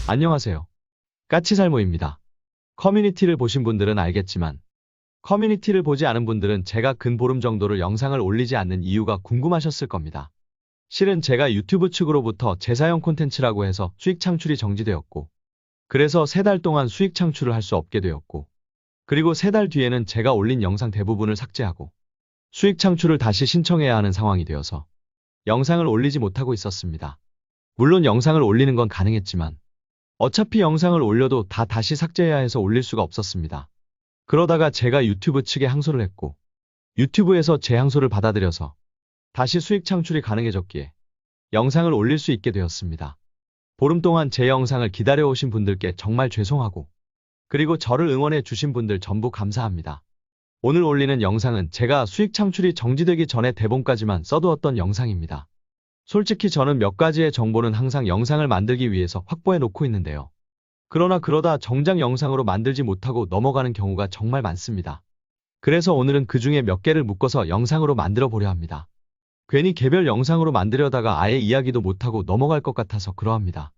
안녕하세요. 까치살모입니다. 커뮤니티를 보신 분들은 알겠지만 커뮤니티를 보지 않은 분들은 제가 근 보름 정도를 영상을 올리지 않는 이유가 궁금하셨을 겁니다. 실은 제가 유튜브 측으로부터 제사용 콘텐츠라고 해서 수익 창출이 정지되었고, 그래서 3달 동안 수익 창출을 할 수 없게 되었고, 그리고 3달 뒤에는 제가 올린 영상 대부분을 삭제하고 수익 창출을 다시 신청해야 하는 상황이 되어서 영상을 올리지 못하고 있었습니다. 물론 영상을 올리는 건 가능했지만 어차피 영상을 올려도 다시 삭제해야 해서 올릴 수가 없었습니다. 그러다가 제가 유튜브 측에 항소를 했고 유튜브에서 제 항소를 받아들여서 다시 수익 창출이 가능해졌기에 영상을 올릴 수 있게 되었습니다. 보름 동안 제 영상을 기다려오신 분들께 정말 죄송하고, 그리고 저를 응원해 주신 분들 전부 감사합니다. 오늘 올리는 영상은 제가 수익 창출이 정지되기 전에 대본까지만 써두었던 영상입니다. 솔직히 저는 몇 가지의 정보는 항상 영상을 만들기 위해서 확보해 놓고 있는데요. 그러나 그러다 정작 영상으로 만들지 못하고 넘어가는 경우가 정말 많습니다. 그래서 오늘은 그 중에 몇 개를 묶어서 영상으로 만들어 보려 합니다. 괜히 개별 영상으로 만들려다가 아예 이야기도 못하고 넘어갈 것 같아서 그러합니다.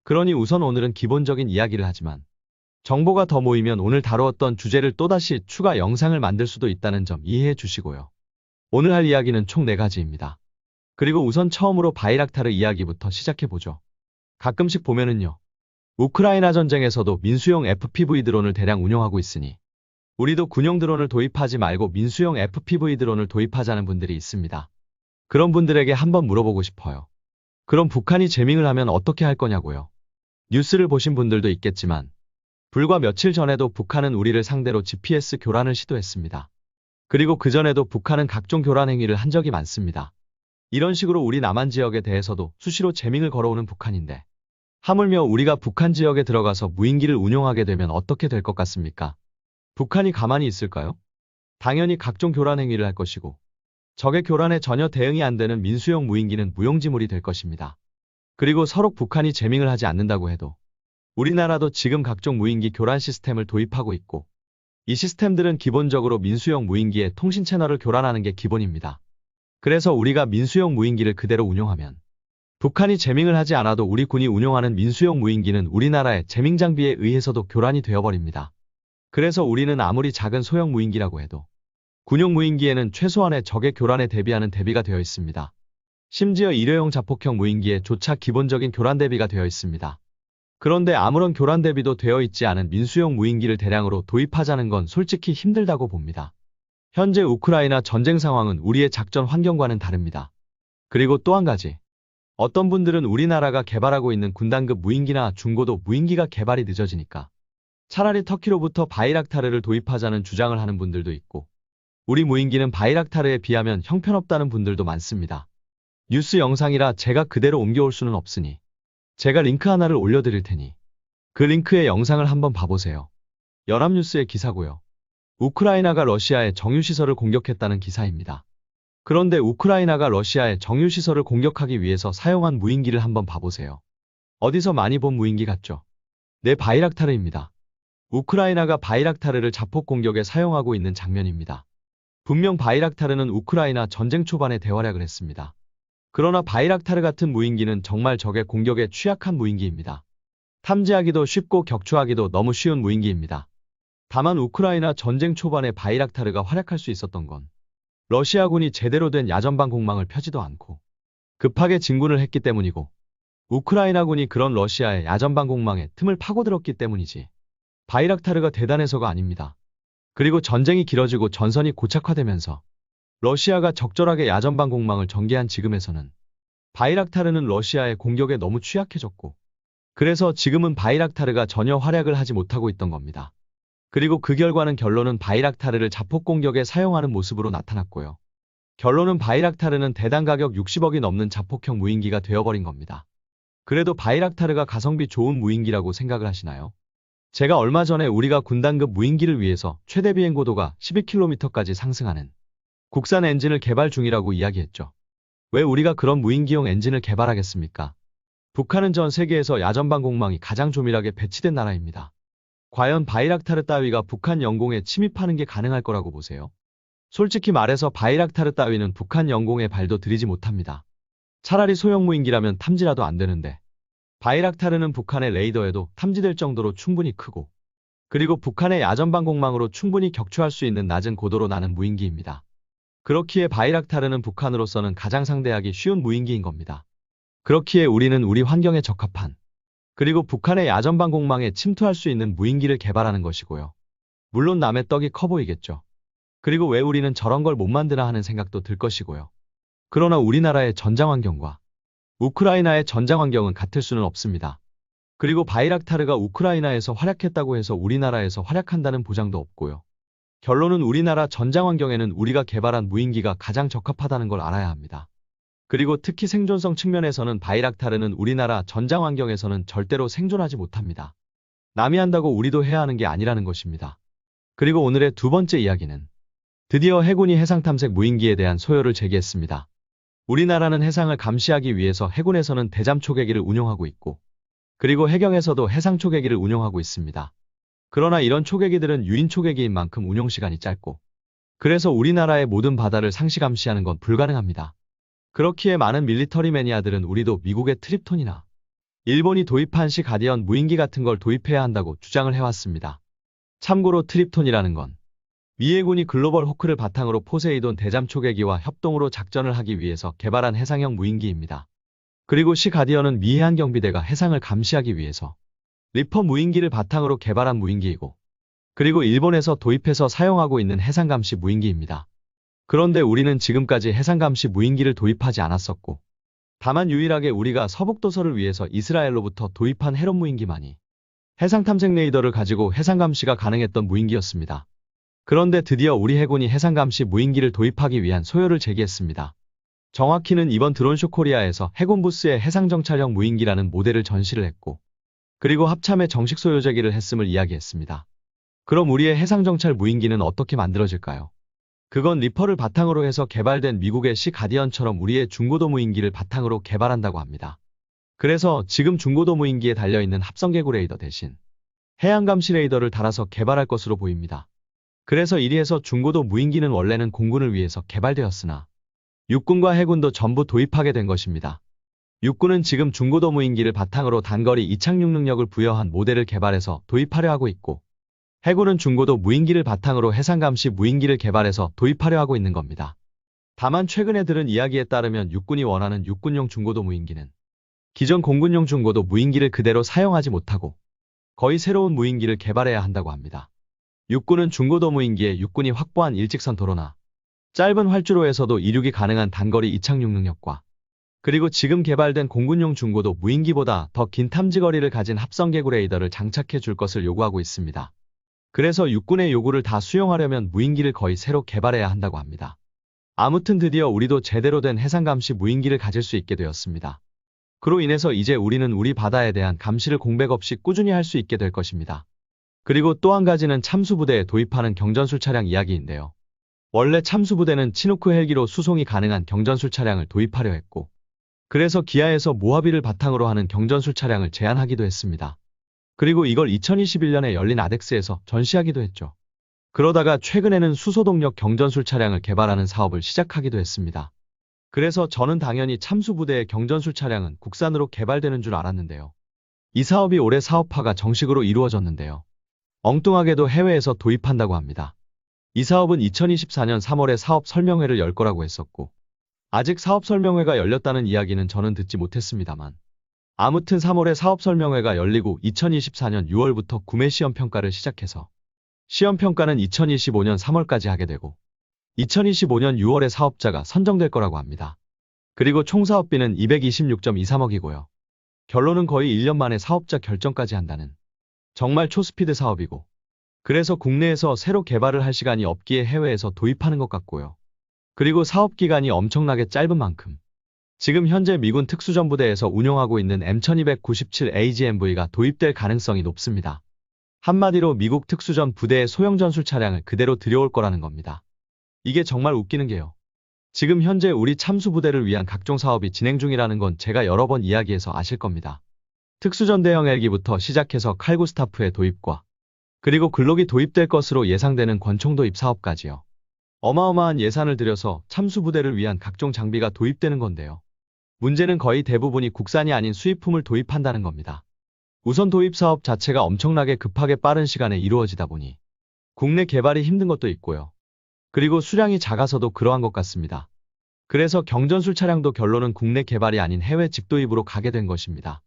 그러니 우선 오늘은 기본적인 이야기를 하지만 정보가 더 모이면 오늘 다루었던 주제를 또다시 추가 영상을 만들 수도 있다는 점 이해해 주시고요. 오늘 할 이야기는 총 4가지입니다. 그리고 우선 처음으로 바이락타르 이야기부터 시작해보죠. 가끔씩 보면은요, 우크라이나 전쟁에서도 민수용 FPV 드론을 대량 운용하고 있으니 우리도 군용 드론을 도입하지 말고 민수용 FPV 드론을 도입하자는 분들이 있습니다. 그런 분들에게 한번 물어보고 싶어요. 그럼 북한이 재밍을 하면 어떻게 할 거냐고요. 뉴스를 보신 분들도 있겠지만 불과 며칠 전에도 북한은 우리를 상대로 GPS 교란을 시도했습니다. 그리고 그전에도 북한은 각종 교란 행위를 한 적이 많습니다. 이런 식으로 우리 남한 지역에 대해서도 수시로 재밍을 걸어오는 북한인데, 하물며 우리가 북한 지역에 들어가서 무인기를 운용하게 되면 어떻게 될 것 같습니까? 북한이 가만히 있을까요? 당연히 각종 교란 행위를 할 것이고, 적의 교란에 전혀 대응이 안 되는 민수용 무인기는 무용지물이 될 것입니다. 그리고 서로 북한이 재밍을 하지 않는다고 해도 우리나라도 지금 각종 무인기 교란 시스템을 도입하고 있고, 이 시스템들은 기본적으로 민수용 무인기의 통신 채널을 교란하는 게 기본입니다. 그래서 우리가 민수용 무인기를 그대로 운용하면 북한이 재밍을 하지 않아도 우리 군이 운용하는 민수용 무인기는 우리나라의 재밍 장비에 의해서도 교란이 되어버립니다. 그래서 우리는 아무리 작은 소형 무인기라고 해도 군용 무인기에는 최소한의 적의 교란에 대비하는 대비가 되어 있습니다. 심지어 일회용 자폭형 무인기에 조차 기본적인 교란 대비가 되어 있습니다. 그런데 아무런 교란 대비도 되어 있지 않은 민수용 무인기를 대량으로 도입하자는 건 솔직히 힘들다고 봅니다. 현재 우크라이나 전쟁 상황은 우리의 작전 환경과는 다릅니다. 그리고 또 한 가지. 어떤 분들은 우리나라가 개발하고 있는 군단급 무인기나 중고도 무인기가 개발이 늦어지니까 차라리 터키로부터 바이락타르를 도입하자는 주장을 하는 분들도 있고, 우리 무인기는 바이락타르에 비하면 형편없다는 분들도 많습니다. 뉴스 영상이라 제가 그대로 옮겨올 수는 없으니 제가 링크 하나를 올려드릴 테니 그 링크의 영상을 한번 봐보세요. 연합뉴스의 기사고요. 우크라이나가 러시아의 정유시설을 공격했다는 기사입니다. 그런데 우크라이나가 러시아의 정유시설을 공격하기 위해서 사용한 무인기를 한번 봐보세요. 어디서 많이 본 무인기 같죠? 네, 바이락타르입니다. 우크라이나가 바이락타르를 자폭 공격에 사용하고 있는 장면입니다. 분명 바이락타르는 우크라이나 전쟁 초반에 대활약을 했습니다. 그러나 바이락타르 같은 무인기는 정말 적의 공격에 취약한 무인기입니다. 탐지하기도 쉽고 격추하기도 너무 쉬운 무인기입니다. 다만 우크라이나 전쟁 초반에 바이락타르가 활약할 수 있었던 건 러시아군이 제대로 된 야전방 공망을 펴지도 않고 급하게 진군을 했기 때문이고, 우크라이나군이 그런 러시아의 야전방 공망에 틈을 파고들었기 때문이지 바이락타르가 대단해서가 아닙니다. 그리고 전쟁이 길어지고 전선이 고착화되면서 러시아가 적절하게 야전방 공망을 전개한 지금에서는 바이락타르는 러시아의 공격에 너무 취약해졌고, 그래서 지금은 바이락타르가 전혀 활약을 하지 못하고 있던 겁니다. 그리고 그 결론은 바이락타르를 자폭 공격에 사용하는 모습으로 나타났고요. 결론은 바이락타르는 대당 가격 60억이 넘는 자폭형 무인기가 되어버린 겁니다. 그래도 바이락타르가 가성비 좋은 무인기라고 생각을 하시나요? 제가 얼마 전에 우리가 군단급 무인기를 위해서 최대 비행고도가 12km까지 상승하는 국산 엔진을 개발 중이라고 이야기했죠. 왜 우리가 그런 무인기용 엔진을 개발하겠습니까? 북한은 전 세계에서 야전방 공망이 가장 조밀하게 배치된 나라입니다. 과연 바이락타르 따위가 북한 영공에 침입하는 게 가능할 거라고 보세요? 솔직히 말해서 바이락타르 따위는 북한 영공에 발도 들이지 못합니다. 차라리 소형 무인기라면 탐지라도 안 되는데 바이락타르는 북한의 레이더에도 탐지될 정도로 충분히 크고, 그리고 북한의 야전방공망으로 충분히 격추할 수 있는 낮은 고도로 나는 무인기입니다. 그렇기에 바이락타르는 북한으로서는 가장 상대하기 쉬운 무인기인 겁니다. 그렇기에 우리는 우리 환경에 적합한, 그리고 북한의 야전방공망에 침투할 수 있는 무인기를 개발하는 것이고요. 물론 남의 떡이 커 보이겠죠. 그리고 왜 우리는 저런 걸 못 만드나 하는 생각도 들 것이고요. 그러나 우리나라의 전장 환경과 우크라이나의 전장 환경은 같을 수는 없습니다. 그리고 바이락타르가 우크라이나에서 활약했다고 해서 우리나라에서 활약한다는 보장도 없고요. 결론은 우리나라 전장 환경에는 우리가 개발한 무인기가 가장 적합하다는 걸 알아야 합니다. 그리고 특히 생존성 측면에서는 바이락타르는 우리나라 전장 환경에서는 절대로 생존하지 못합니다. 남이 한다고 우리도 해야 하는 게 아니라는 것입니다. 그리고 오늘의 두 번째 이야기는 드디어 해군이 해상탐색 무인기에 대한 소요를 제기했습니다. 우리나라는 해상을 감시하기 위해서 해군에서는 대잠 초계기를 운용하고 있고, 그리고 해경에서도 해상 초계기를 운용하고 있습니다. 그러나 이런 초계기들은 유인 초계기인 만큼 운용시간이 짧고, 그래서 우리나라의 모든 바다를 상시 감시하는 건 불가능합니다. 그렇기에 많은 밀리터리 매니아들은 우리도 미국의 트립톤이나 일본이 도입한 시 가디언 무인기 같은 걸 도입해야 한다고 주장을 해왔습니다. 참고로 트립톤이라는 건 미 해군이 글로벌 호크를 바탕으로 포세이돈 대잠 초계기와 협동으로 작전을 하기 위해서 개발한 해상형 무인기입니다. 그리고 시 가디언은 미 해안경비대가 해상을 감시하기 위해서 리퍼 무인기를 바탕으로 개발한 무인기이고, 그리고 일본에서 도입해서 사용하고 있는 해상감시 무인기입니다. 그런데 우리는 지금까지 해상감시 무인기를 도입하지 않았었고, 다만 유일하게 우리가 서북도서를 위해서 이스라엘로부터 도입한 헤론 무인기만이 해상탐색 레이더를 가지고 해상감시가 가능했던 무인기였습니다. 그런데 드디어 우리 해군이 해상감시 무인기를 도입하기 위한 소요를 제기했습니다. 정확히는 이번 드론쇼 코리아에서 해군 부스에 해상정찰형 무인기라는 모델을 전시를 했고, 그리고 합참에 정식 소요 제기를 했음을 이야기했습니다. 그럼 우리의 해상정찰 무인기는 어떻게 만들어질까요? 그건 리퍼를 바탕으로 해서 개발된 미국의 시 가디언처럼 우리의 중고도 무인기를 바탕으로 개발한다고 합니다. 그래서 지금 중고도 무인기에 달려있는 합성개구 레이더 대신 해양감시 레이더를 달아서 개발할 것으로 보입니다. 그래서 이리해서 중고도 무인기는 원래는 공군을 위해서 개발되었으나 육군과 해군도 전부 도입하게 된 것입니다. 육군은 지금 중고도 무인기를 바탕으로 단거리 이착륙 능력을 부여한 모델을 개발해서 도입하려 하고 있고, 해군은 중고도 무인기를 바탕으로 해상감시 무인기를 개발해서 도입하려 하고 있는 겁니다. 다만 최근에 들은 이야기에 따르면 육군이 원하는 육군용 중고도 무인기는 기존 공군용 중고도 무인기를 그대로 사용하지 못하고 거의 새로운 무인기를 개발해야 한다고 합니다. 육군은 중고도 무인기에 육군이 확보한 일직선 도로나 짧은 활주로에서도 이륙이 가능한 단거리 이착륙 능력과, 그리고 지금 개발된 공군용 중고도 무인기보다 더 긴 탐지거리를 가진 합성개구 레이더를 장착해 줄 것을 요구하고 있습니다. 그래서 육군의 요구를 다 수용하려면 무인기를 거의 새로 개발해야 한다고 합니다. 아무튼 드디어 우리도 제대로 된 해상감시 무인기를 가질 수 있게 되었습니다. 그로 인해서 이제 우리는 우리 바다에 대한 감시를 공백 없이 꾸준히 할 수 있게 될 것입니다. 그리고 또 한 가지는 참수부대에 도입하는 경전술 차량 이야기인데요. 원래 참수부대는 치누크 헬기로 수송이 가능한 경전술 차량을 도입하려 했고, 그래서 기아에서 모하비를 바탕으로 하는 경전술 차량을 제안하기도 했습니다. 그리고 이걸 2021년에 열린 아덱스에서 전시하기도 했죠. 그러다가 최근에는 수소동력 경전술 차량을 개발하는 사업을 시작하기도 했습니다. 그래서 저는 당연히 참수부대의 경전술 차량은 국산으로 개발되는 줄 알았는데요. 이 사업이 올해 사업화가 정식으로 이루어졌는데요. 엉뚱하게도 해외에서 도입한다고 합니다. 이 사업은 2024년 3월에 사업 설명회를 열 거라고 했었고, 아직 사업 설명회가 열렸다는 이야기는 저는 듣지 못했습니다만, 아무튼 3월에 사업 설명회가 열리고 2024년 6월부터 구매 시험평가를 시작해서 시험평가는 2025년 3월까지 하게 되고 2025년 6월에 사업자가 선정될 거라고 합니다. 그리고 총 사업비는 226.23억이고요. 결론은 거의 1년 만에 사업자 결정까지 한다는 정말 초스피드 사업이고, 그래서 국내에서 새로 개발을 할 시간이 없기에 해외에서 도입하는 것 같고요. 그리고 사업 기간이 엄청나게 짧은 만큼 지금 현재 미군 특수전부대에서 운용하고 있는 M1297 AGMV가 도입될 가능성이 높습니다. 한마디로 미국 특수전 부대의 소형 전술 차량을 그대로 들여올 거라는 겁니다. 이게 정말 웃기는 게요. 지금 현재 우리 참수부대를 위한 각종 사업이 진행 중이라는 건 제가 여러 번 이야기해서 아실 겁니다. 특수전대형 헬기부터 시작해서 칼구스타프의 도입과, 그리고 글록이 도입될 것으로 예상되는 권총 도입 사업까지요. 어마어마한 예산을 들여서 참수부대를 위한 각종 장비가 도입되는 건데요. 문제는 거의 대부분이 국산이 아닌 수입품을 도입한다는 겁니다. 우선 도입 사업 자체가 엄청나게 급하게 빠른 시간에 이루어지다 보니 국내 개발이 힘든 것도 있고요. 그리고 수량이 작아서도 그러한 것 같습니다. 그래서 경전술 차량도 결론은 국내 개발이 아닌 해외 직도입으로 가게 된 것입니다.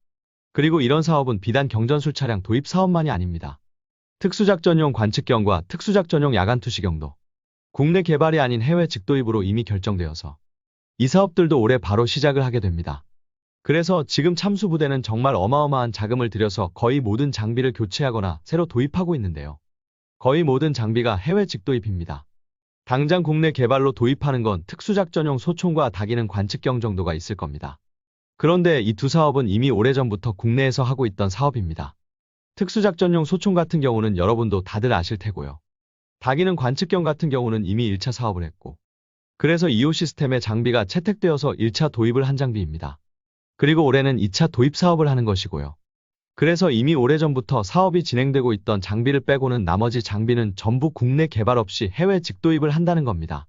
그리고 이런 사업은 비단 경전술 차량 도입 사업만이 아닙니다. 특수작전용 관측경과 특수작전용 야간 투시경도 국내 개발이 아닌 해외 직도입으로 이미 결정되어서 이 사업들도 올해 바로 시작을 하게 됩니다. 그래서 지금 참수부대는 정말 어마어마한 자금을 들여서 거의 모든 장비를 교체하거나 새로 도입하고 있는데요. 거의 모든 장비가 해외 직도입입니다. 당장 국내 개발로 도입하는 건 특수작전용 소총과 다기능 관측경 정도가 있을 겁니다. 그런데 이 두 사업은 이미 오래전부터 국내에서 하고 있던 사업입니다. 특수작전용 소총 같은 경우는 여러분도 다들 아실 테고요. 다기능 관측경 같은 경우는 이미 1차 사업을 했고, 그래서 EO 시스템의 장비가 채택되어서 1차 도입을 한 장비입니다. 그리고 올해는 2차 도입 사업을 하는 것이고요. 그래서 이미 오래전부터 사업이 진행되고 있던 장비를 빼고는 나머지 장비는 전부 국내 개발 없이 해외 직도입을 한다는 겁니다.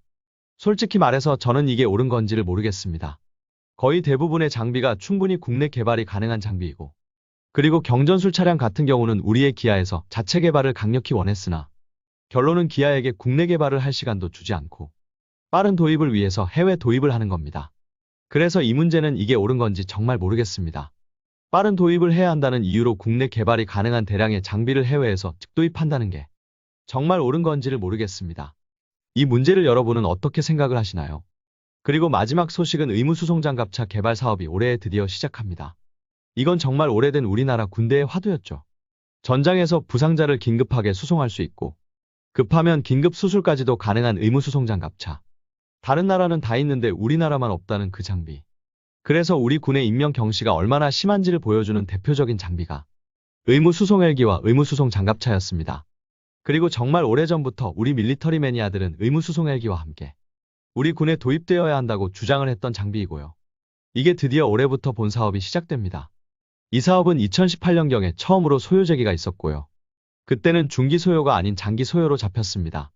솔직히 말해서 저는 이게 옳은 건지를 모르겠습니다. 거의 대부분의 장비가 충분히 국내 개발이 가능한 장비이고, 그리고 경전술 차량 같은 경우는 우리의 기아에서 자체 개발을 강력히 원했으나 결론은 기아에게 국내 개발을 할 시간도 주지 않고 빠른 도입을 위해서 해외 도입을 하는 겁니다. 그래서 이 문제는 이게 옳은 건지 정말 모르겠습니다. 빠른 도입을 해야 한다는 이유로 국내 개발이 가능한 대량의 장비를 해외에서 직도입한다는 게 정말 옳은 건지를 모르겠습니다. 이 문제를 여러분은 어떻게 생각을 하시나요? 그리고 마지막 소식은 의무수송장갑차 개발 사업이 올해 드디어 시작합니다. 이건 정말 오래된 우리나라 군대의 화두였죠. 전장에서 부상자를 긴급하게 수송할 수 있고 급하면 긴급 수술까지도 가능한 의무수송장갑차. 다른 나라는 다 있는데 우리나라만 없다는 그 장비. 그래서 우리 군의 인명 경시가 얼마나 심한지를 보여주는 대표적인 장비가 의무수송 헬기와 의무수송 장갑차였습니다. 그리고 정말 오래전부터 우리 밀리터리 매니아들은 의무수송 헬기와 함께 우리 군에 도입되어야 한다고 주장을 했던 장비이고요. 이게 드디어 올해부터 본 사업이 시작됩니다. 이 사업은 2018년경에 처음으로 소요 제기가 있었고요. 그때는 중기 소요가 아닌 장기 소요로 잡혔습니다.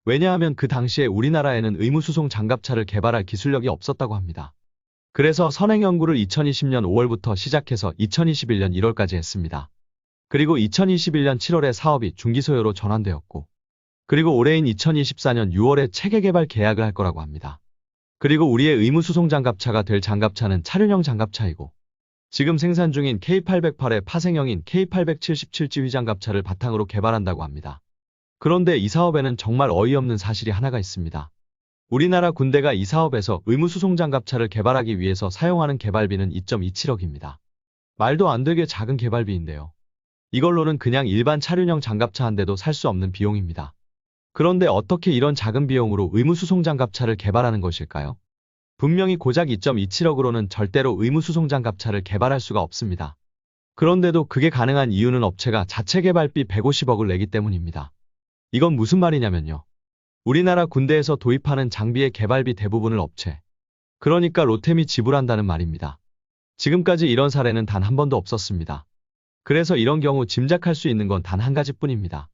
왜냐하면 그 당시에 우리나라에는 의무수송 장갑차를 개발할 기술력이 없었다고 합니다. 그래서 선행 연구를 2020년 5월부터 시작해서 2021년 1월까지 했습니다. 그리고 2021년 7월에 사업이 중기소요로 전환되었고, 그리고 올해인 2024년 6월에 체계 개발 계약을 할 거라고 합니다. 그리고 우리의 의무수송 장갑차가 될 장갑차는 차륜형 장갑차이고, 지금 생산 중인 K808의 파생형인 K877 지휘장갑차를 바탕으로 개발한다고 합니다. 그런데 이 사업에는 정말 어이없는 사실이 하나가 있습니다. 우리나라 군대가 이 사업에서 의무수송장갑차를 개발하기 위해서 사용하는 개발비는 2.27억입니다. 말도 안 되게 작은 개발비인데요. 이걸로는 그냥 일반 차륜형 장갑차 한 대도 살 수 없는 비용입니다. 그런데 어떻게 이런 작은 비용으로 의무수송장갑차를 개발하는 것일까요? 분명히 고작 2.27억으로는 절대로 의무수송장갑차를 개발할 수가 없습니다. 그런데도 그게 가능한 이유는 업체가 자체 개발비 150억을 내기 때문입니다. 이건 무슨 말이냐면요. 우리나라 군대에서 도입하는 장비의 개발비 대부분을 업체, 그러니까 로템이 지불한다는 말입니다. 지금까지 이런 사례는 단 한 번도 없었습니다. 그래서 이런 경우 짐작할 수 있는 건 단 한 가지뿐입니다.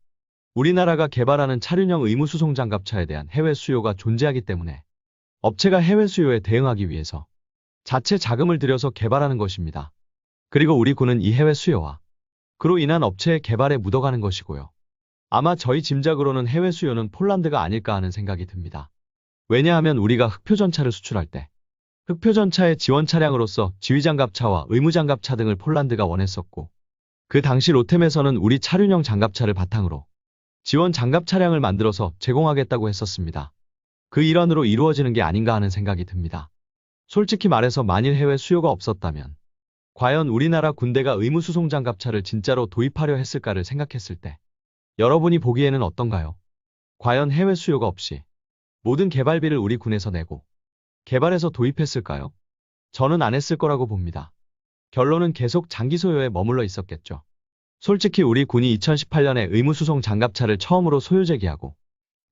우리나라가 개발하는 차륜형 의무수송 장갑차에 대한 해외 수요가 존재하기 때문에 업체가 해외 수요에 대응하기 위해서 자체 자금을 들여서 개발하는 것입니다. 그리고 우리 군은 이 해외 수요와 그로 인한 업체의 개발에 묻어가는 것이고요. 아마 저희 짐작으로는 해외 수요는 폴란드가 아닐까 하는 생각이 듭니다. 왜냐하면 우리가 흑표전차를 수출할 때 흑표전차의 지원 차량으로서 지휘장갑차와 의무장갑차 등을 폴란드가 원했었고, 그 당시 로템에서는 우리 차륜형 장갑차를 바탕으로 지원 장갑 차량을 만들어서 제공하겠다고 했었습니다. 그 일환으로 이루어지는 게 아닌가 하는 생각이 듭니다. 솔직히 말해서 만일 해외 수요가 없었다면 과연 우리나라 군대가 의무수송 장갑차를 진짜로 도입하려 했을까를 생각했을 때 여러분이 보기에는 어떤가요? 과연 해외 수요가 없이 모든 개발비를 우리 군에서 내고 개발해서 도입했을까요? 저는 안 했을 거라고 봅니다. 결론은 계속 장기 소요에 머물러 있었겠죠. 솔직히 우리 군이 2018년에 의무수송 장갑차를 처음으로 소요 제기하고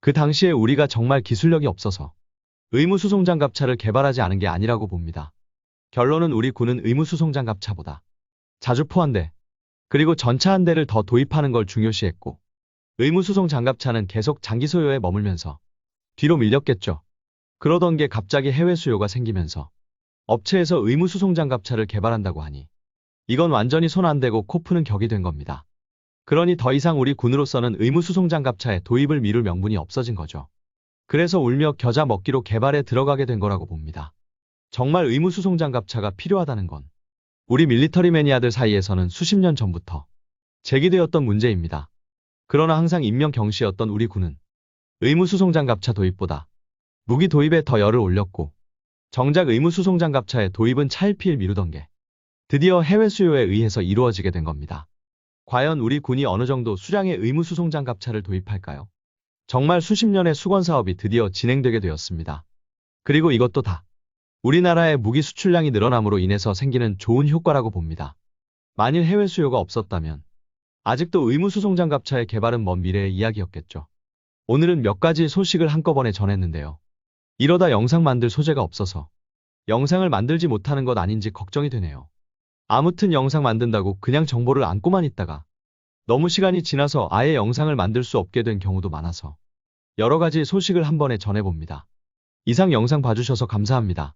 그 당시에 우리가 정말 기술력이 없어서 의무수송 장갑차를 개발하지 않은 게 아니라고 봅니다. 결론은 우리 군은 의무수송 장갑차보다 자주포 한 대, 그리고 전차 한 대를 더 도입하는 걸 중요시했고, 의무수송 장갑차는 계속 장기 소요에 머물면서 뒤로 밀렸겠죠. 그러던 게 갑자기 해외 수요가 생기면서 업체에서 의무수송장갑차를 개발한다고 하니 이건 완전히 손 안 대고 코 푸는 격이 된 겁니다. 그러니 더 이상 우리 군으로서는 의무수송장갑차의 도입을 미룰 명분이 없어진 거죠. 그래서 울며 겨자 먹기로 개발에 들어가게 된 거라고 봅니다. 정말 의무수송장갑차가 필요하다는 건 우리 밀리터리 매니아들 사이에서는 수십 년 전부터 제기되었던 문제입니다. 그러나 항상 임명경시였던 우리 군은 의무수송장갑차 도입보다 무기 도입에 더 열을 올렸고 정작 의무수송장갑차의 도입은 차일피일 미루던 게 드디어 해외 수요에 의해서 이루어지게 된 겁니다. 과연 우리 군이 어느 정도 수량의 의무수송장갑차를 도입할까요? 정말 수십 년의 수건 사업이 드디어 진행되게 되었습니다. 그리고 이것도 다 우리나라의 무기 수출량이 늘어남으로 인해서 생기는 좋은 효과라고 봅니다. 만일 해외 수요가 없었다면 아직도 의무수송장갑차의 개발은 먼 미래의 이야기였겠죠. 오늘은 몇 가지 소식을 한꺼번에 전했는데요. 이러다 영상 만들 소재가 없어서 영상을 만들지 못하는 것 아닌지 걱정이 되네요. 아무튼 영상 만든다고 그냥 정보를 안고만 있다가 너무 시간이 지나서 아예 영상을 만들 수 없게 된 경우도 많아서 여러 가지 소식을 한 번에 전해봅니다. 이상 영상 봐주셔서 감사합니다.